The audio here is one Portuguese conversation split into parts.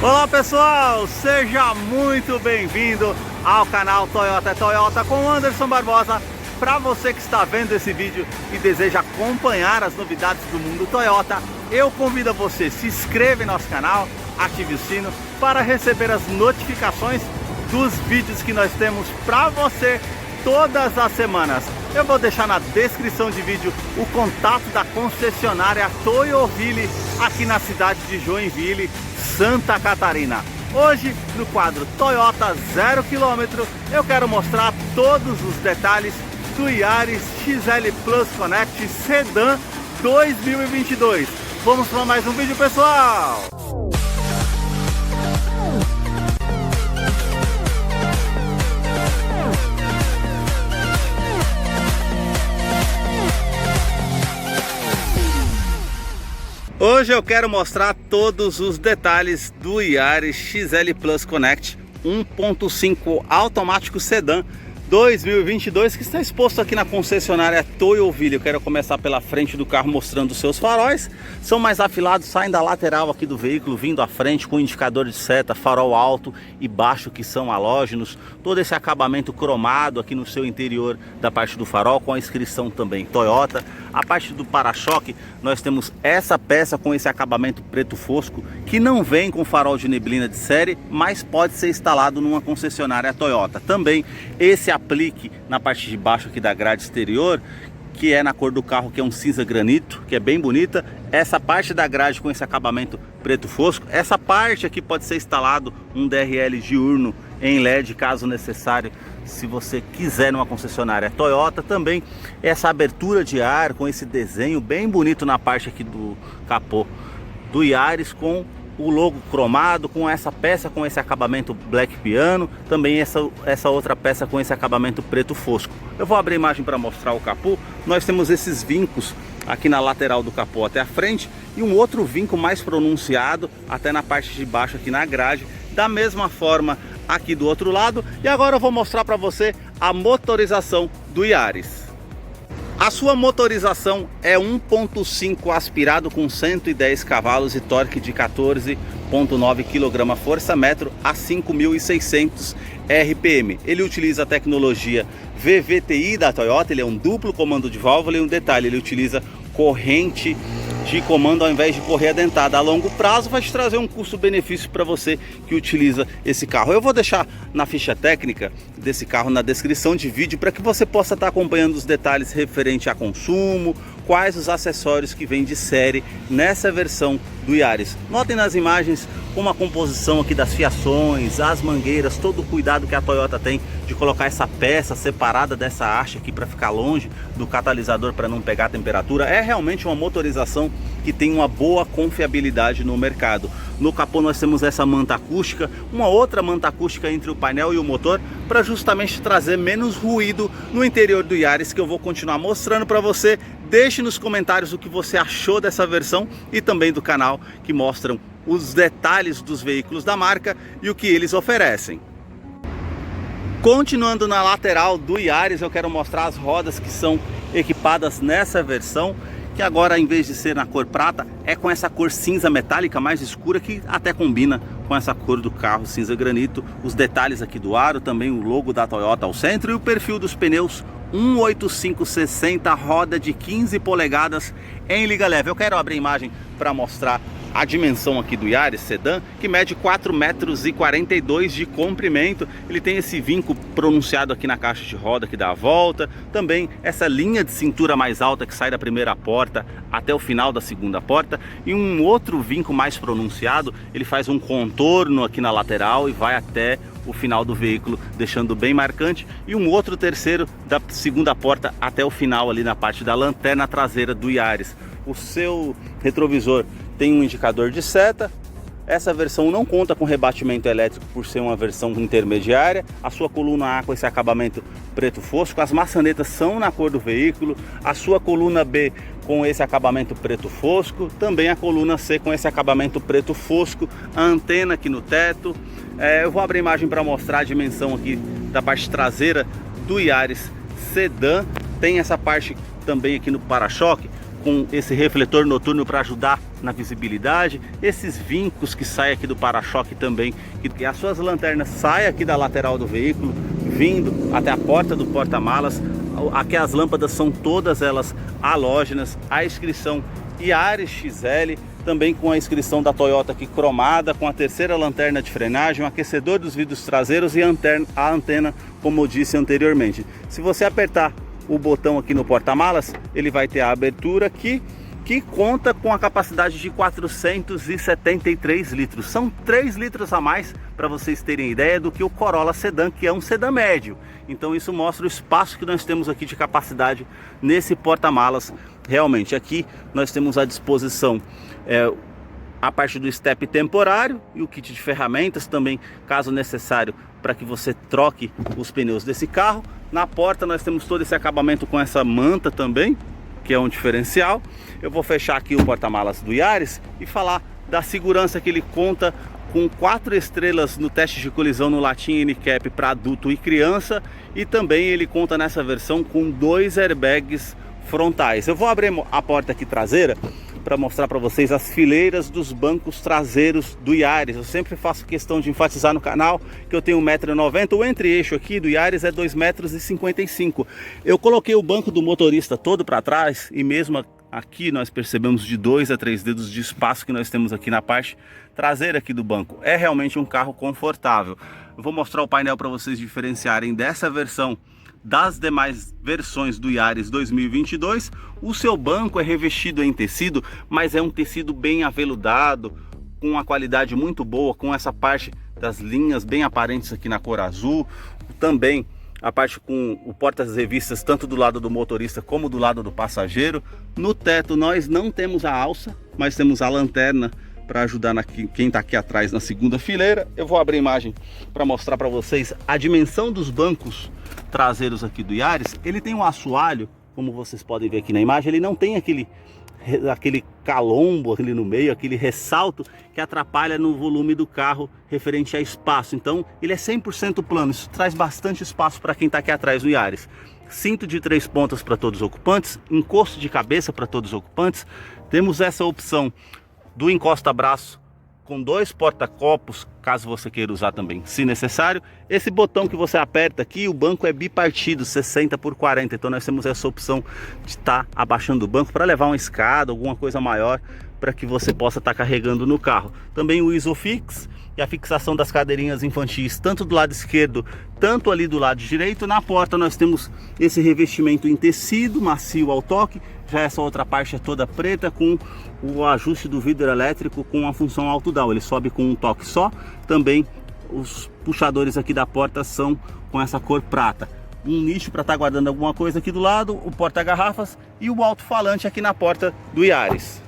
Olá pessoal, seja muito bem-vindo ao canal Toyota é Toyota com Anderson Barbosa. Para você que está vendo esse vídeo e deseja acompanhar as novidades do mundo Toyota, eu convido a você, se inscreva em nosso canal, ative o sino para receber as notificações dos vídeos que nós temos para você todas as semanas. Eu vou deixar na descrição de vídeo o contato da concessionária Toyoville aqui na cidade de Joinville, Santa Catarina. Hoje, no quadro Toyota 0 km, eu quero mostrar todos os detalhes do Yaris XL Plus Connect Sedan 2022. Vamos para mais um vídeo, pessoal! Hoje eu quero mostrar todos os detalhes do Yaris XL Plus Connect 1.5 automático sedã 2022 que está exposto aqui na concessionária Toyoville. Eu quero começar pela frente do carro mostrando os seus faróis. São mais afilados, saem da lateral aqui do veículo, vindo à frente com indicador de seta, farol alto e baixo que são halógenos. Todo esse acabamento cromado aqui no seu interior da parte do farol com a inscrição também Toyota. A parte do para-choque nós temos essa peça com esse acabamento preto fosco que não vem com farol de neblina de série, mas pode ser instalado numa concessionária Toyota. Também esse aplique na parte de baixo aqui da grade exterior, que é na cor do carro, que é um cinza granito, que é bem bonita. Essa parte da grade com esse acabamento preto fosco. Essa parte aqui pode ser instalado um DRL diurno em LED, caso necessário, se você quiser numa concessionária Toyota. Também essa abertura de ar com esse desenho bem bonito na parte aqui do capô do Yaris, com o logo cromado, com essa peça com esse acabamento black piano, também essa outra peça com esse acabamento preto fosco. Eu vou abrir a imagem para mostrar o capô. Nós temos esses vincos aqui na lateral do capô até a frente e um outro vinco mais pronunciado até na parte de baixo aqui na grade, da mesma forma aqui do outro lado. E agora eu vou mostrar para você a motorização do Yaris. A sua motorização é 1.5 aspirado com 110 cavalos e torque de 14,9 kgfm a 5.600 RPM. Ele utiliza a tecnologia VVTi da Toyota, ele é um duplo comando de válvula e um detalhe, ele utiliza corrente de comando ao invés de correia dentada. A longo prazo vai te trazer um custo-benefício para você que utiliza esse carro. Eu vou deixar na ficha técnica desse carro na descrição de vídeo para que você possa estar acompanhando os detalhes referente a consumo, quais os acessórios que vêm de série nessa versão do Yaris. Notem nas imagens como a composição aqui das fiações, as mangueiras, todo o cuidado que a Toyota tem de colocar essa peça separada dessa haste aqui para ficar longe do catalisador para não pegar a temperatura. É realmente uma motorização que tem uma boa confiabilidade no mercado. No capô nós temos essa manta acústica, uma outra manta acústica entre o painel e o motor, para justamente trazer menos ruído no interior do Yaris, que eu vou continuar mostrando para você. Deixe nos comentários o que você achou dessa versão e também do canal, que mostram os detalhes dos veículos da marca e o que eles oferecem. Continuando na lateral do Yaris, eu quero mostrar as rodas que são equipadas nessa versão, que agora, em vez de ser na cor prata, é com essa cor cinza metálica mais escura, que até combina com essa cor do carro cinza granito. Os detalhes aqui do aro, também o logo da Toyota ao centro e o perfil dos pneus 185/60, roda de 15 polegadas em liga leve. Eu quero abrir a imagem para mostrar a dimensão aqui do Yaris Sedan, que mede 4,42 m de comprimento. Ele tem esse vinco pronunciado aqui na caixa de roda que dá a volta, também essa linha de cintura mais alta que sai da primeira porta até o final da segunda porta, e um outro vinco mais pronunciado, ele faz um contorno aqui na lateral e vai até o final do veículo, deixando bem marcante, e um outro terceiro da segunda porta até o final ali na parte da lanterna traseira do Yaris. O seu retrovisor tem um indicador de seta. Essa versão não conta com rebatimento elétrico por ser uma versão intermediária. A sua coluna A com esse acabamento preto fosco, as maçanetas são na cor do veículo, a sua coluna B com esse acabamento preto fosco, também a coluna C com esse acabamento preto fosco, a antena aqui no teto. Eu vou abrir a imagem para mostrar a dimensão aqui da parte traseira do Yaris Sedan. Tem essa parte também aqui no para-choque com esse refletor noturno para ajudar na visibilidade, esses vincos que saem aqui do para-choque também, que as suas lanternas saem aqui da lateral do veículo, vindo até a porta do porta-malas. Aqui as lâmpadas são todas elas halógenas, a inscrição Yaris XL, também com a inscrição da Toyota aqui cromada, com a terceira lanterna de frenagem, um aquecedor dos vidros traseiros e a antena, como eu disse anteriormente. Se você apertar o botão aqui no porta-malas, ele vai ter a abertura aqui, que conta com a capacidade de 473 litros. São 3 litros a mais, para vocês terem ideia, do que o Corolla Sedan, que é um sedã médio. Então isso mostra o espaço que nós temos aqui de capacidade nesse porta-malas. Realmente, aqui nós temos à disposição a parte do step temporário e o kit de ferramentas também, caso necessário, para que você troque os pneus desse carro. Na porta nós temos todo esse acabamento com essa manta também, que é um diferencial. Eu vou fechar aqui o porta-malas do Yaris e falar da segurança, que ele conta com 4 estrelas no teste de colisão no Latin NCAP para adulto e criança, e também ele conta nessa versão com 2 airbags frontais. Eu vou abrir a porta aqui traseira para mostrar para vocês as fileiras dos bancos traseiros do Yaris. Eu sempre faço questão de enfatizar no canal que eu tenho 1,90 m, o entre-eixo aqui do Yaris é 2,55 m. Eu coloquei o banco do motorista todo para trás, e mesmo aqui nós percebemos de 2 a 3 dedos de espaço que nós temos aqui na parte traseira aqui do banco. É realmente um carro confortável. Eu vou mostrar o painel para vocês diferenciarem dessa versão das demais versões do Yaris 2022. O seu banco é revestido em tecido, mas é um tecido bem aveludado, com uma qualidade muito boa, com essa parte das linhas bem aparentes aqui na cor azul. Também a parte com o porta-revistas tanto do lado do motorista como do lado do passageiro. No teto nós não temos a alça, mas temos a lanterna para ajudar quem está aqui atrás na segunda fileira. Eu vou abrir a imagem para mostrar para vocês a dimensão dos bancos traseiros aqui do Yaris. Ele tem um assoalho, como vocês podem ver aqui na imagem. Ele não tem aquele calombo ali no meio, aquele ressalto que atrapalha no volume do carro referente a espaço. Então ele é 100% plano. Isso traz bastante espaço para quem está aqui atrás do Yaris. Cinto de 3 pontas para todos os ocupantes, encosto de cabeça para todos os ocupantes. Temos essa opção do encosta-braço com 2 porta-copos, caso você queira usar também, se necessário. Esse botão que você aperta aqui, o banco é bipartido, 60 por 40. Então nós temos essa opção de estar abaixando o banco para levar uma escada, alguma coisa maior, para que você possa estar carregando no carro. Também o Isofix e a fixação das cadeirinhas infantis, tanto do lado esquerdo, tanto ali do lado direito. Na porta nós temos esse revestimento em tecido macio ao toque. Já essa outra parte é toda preta, com o ajuste do vidro elétrico com a função auto-down. Ele sobe com um toque só. Também os puxadores aqui da porta são com essa cor prata. Um nicho para estar guardando alguma coisa aqui do lado, o porta-garrafas e o alto-falante aqui na porta do Yaris.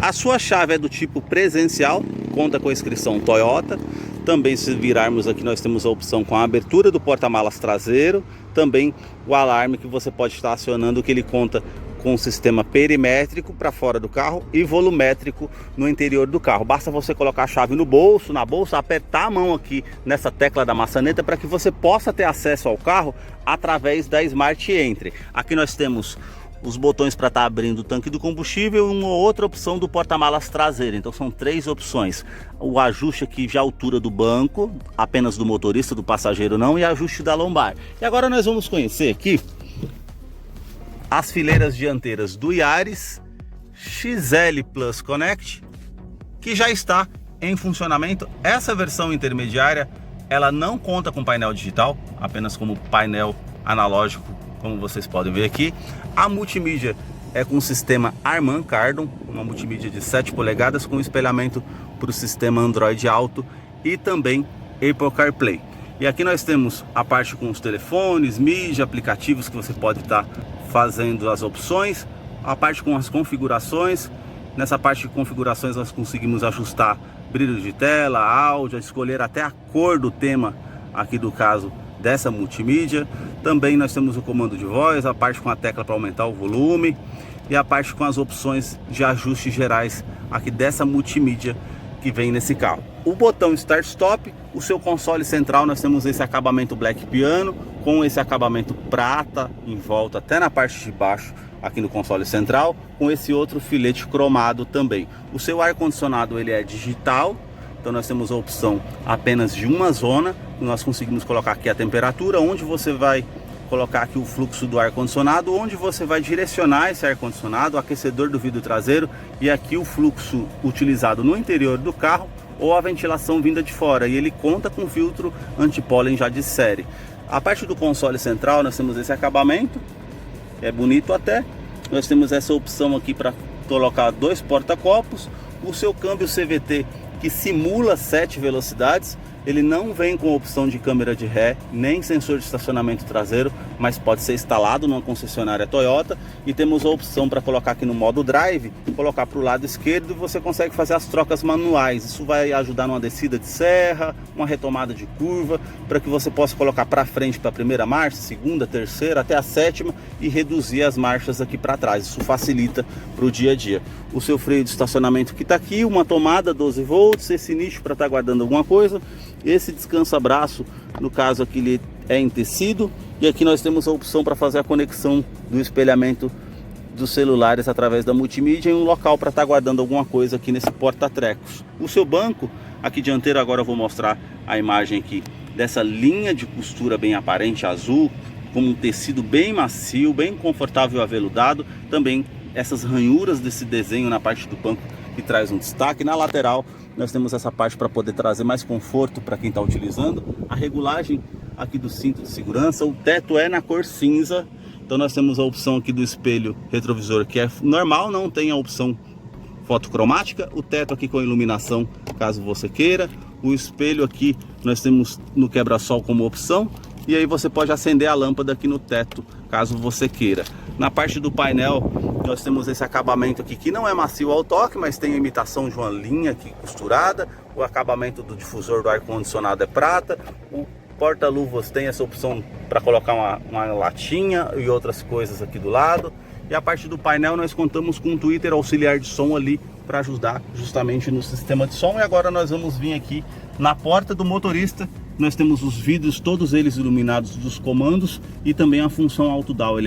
A sua chave é do tipo presencial, conta com a inscrição Toyota. Também, se virarmos aqui, nós temos a opção com a abertura do porta-malas traseiro. Também o alarme que você pode estar acionando, que ele conta com um sistema perimétrico para fora do carro e volumétrico no interior do carro. Basta você colocar a chave no bolso, na bolsa, apertar a mão aqui nessa tecla da maçaneta para que você possa ter acesso ao carro através da Smart Entry. Aqui nós temos os botões para estar abrindo o tanque do combustível e uma outra opção do porta-malas traseiro. Então são 3 opções: o ajuste aqui de altura do banco, apenas do motorista, do passageiro não, e ajuste da lombar. E agora nós vamos conhecer aqui as fileiras dianteiras do Yaris XL Plus Connect, que já está em funcionamento. Essa versão intermediária, ela não conta com painel digital, apenas como painel analógico, como vocês podem ver aqui. A multimídia é com o sistema Harman Kardon, uma multimídia de 7 polegadas com espelhamento para o sistema Android Auto e também Apple CarPlay. E aqui nós temos a parte com os telefones, mídia, aplicativos que você pode estar fazendo as opções, a parte com as configurações. Nessa parte de configurações nós conseguimos ajustar brilho de tela, áudio, escolher até a cor do tema aqui do caso dessa multimídia. Também nós temos o comando de voz, a parte com a tecla para aumentar o volume e a parte com as opções de ajustes gerais aqui dessa multimídia que vem nesse carro. O botão Start Stop, o seu console central, nós temos esse acabamento Black Piano com esse acabamento prata em volta até na parte de baixo aqui no console central, com esse outro filete cromado também. O seu ar-condicionado ele é digital, então nós temos a opção apenas de uma zona, nós conseguimos colocar aqui a temperatura, onde você vai colocar aqui o fluxo do ar-condicionado, onde você vai direcionar esse ar-condicionado, o aquecedor do vidro traseiro e aqui o fluxo utilizado no interior do carro ou a ventilação vinda de fora, e ele conta com filtro antipólen já de série. A parte do console central nós temos esse acabamento, é bonito até. Nós temos essa opção aqui para colocar 2 porta-copos, o seu câmbio CVT que simula 7 velocidades. Ele não vem com opção de câmera de ré, nem sensor de estacionamento traseiro, mas pode ser instalado numa concessionária Toyota. E temos a opção para colocar aqui no modo drive, colocar para o lado esquerdo e você consegue fazer as trocas manuais. Isso vai ajudar numa descida de serra, uma retomada de curva, para que você possa colocar para frente para a primeira marcha, segunda, terceira, até a sétima e reduzir as marchas aqui para trás. Isso facilita para o dia a dia. O seu freio de estacionamento que está aqui, uma tomada 12 volts, esse nicho para estar guardando alguma coisa. Esse descansa-braço, no caso aqui, ele é em tecido. E aqui nós temos a opção para fazer a conexão do espelhamento dos celulares através da multimídia em um local para estar guardando alguma coisa aqui nesse porta-trecos. O seu banco aqui dianteiro, agora eu vou mostrar a imagem aqui dessa linha de costura bem aparente azul, com um tecido bem macio, bem confortável e aveludado. Também essas ranhuras desse desenho na parte do banco que traz um destaque. Na lateral nós temos essa parte para poder trazer mais conforto para quem está utilizando. A regulagem aqui do cinto de segurança, o teto é na cor cinza. Então nós temos a opção aqui do espelho retrovisor que é normal, não tem a opção fotocromática. O teto aqui com iluminação, caso você queira. O espelho aqui nós temos no quebra-sol como opção. E aí você pode acender a lâmpada aqui no teto, caso você queira. Na parte do painel, nós temos esse acabamento aqui, que não é macio ao toque, mas tem a imitação de uma linha aqui costurada. O acabamento do difusor do ar-condicionado é prata. O porta-luvas tem essa opção para colocar uma latinha e outras coisas aqui do lado. E a parte do painel nós contamos com um tweeter auxiliar de som ali para ajudar justamente no sistema de som. E agora nós vamos vir aqui na porta do motorista. Nós temos os vidros, todos eles iluminados dos comandos, e também a função auto-down.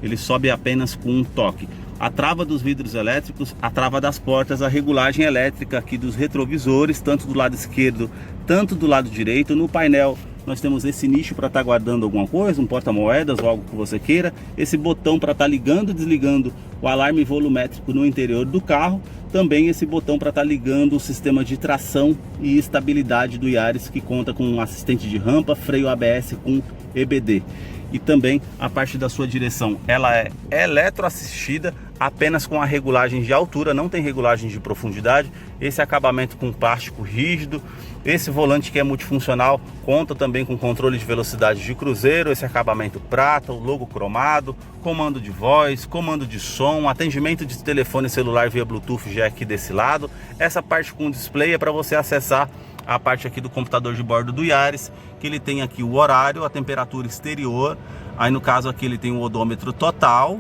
Ele sobe apenas com um toque. A trava dos vidros elétricos, a trava das portas, a regulagem elétrica aqui dos retrovisores, tanto do lado esquerdo, tanto do lado direito. No painel nós temos esse nicho para estar guardando alguma coisa, um porta-moedas ou algo que você queira. Esse botão para estar ligando e desligando o alarme volumétrico no interior do carro. Também esse botão para estar ligando o sistema de tração e estabilidade do Yaris, que conta com um assistente de rampa, freio ABS com EBD. E também a parte da sua direção, ela é eletroassistida, apenas com a regulagem de altura, não tem regulagem de profundidade. Esse acabamento com plástico rígido. Esse volante que é multifuncional, conta também com controle de velocidade de cruzeiro, esse acabamento prata, o logo cromado, comando de voz, comando de som, atendimento de telefone celular via Bluetooth já aqui desse lado. Essa parte com display é para você acessar a parte aqui do computador de bordo do Yaris, que ele tem aqui o horário, a temperatura exterior. Aí no caso aqui ele tem o odômetro total,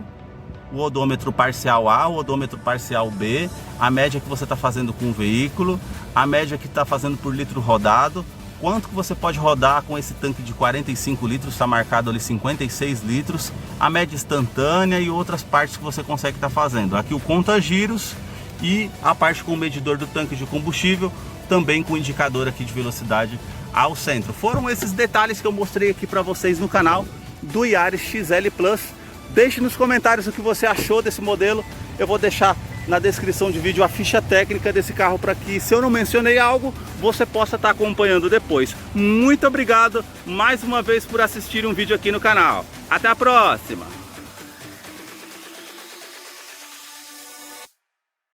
o odômetro parcial A, o odômetro parcial B, a média que você está fazendo com o veículo, a média que está fazendo por litro rodado, quanto que você pode rodar com esse tanque de 45 litros, está marcado ali 56 litros, a média instantânea e outras partes que você consegue estar fazendo. Aqui o conta-giros e a parte com o medidor do tanque de combustível, também com indicador aqui de velocidade ao centro. Foram esses detalhes que eu mostrei aqui para vocês no canal do Yaris XL Plus. Deixe nos comentários o que você achou desse modelo. Eu vou deixar na descrição de vídeo a ficha técnica desse carro para que, se eu não mencionei algo, você possa estar acompanhando depois. Muito obrigado mais uma vez por assistir um vídeo aqui no canal. Até a próxima!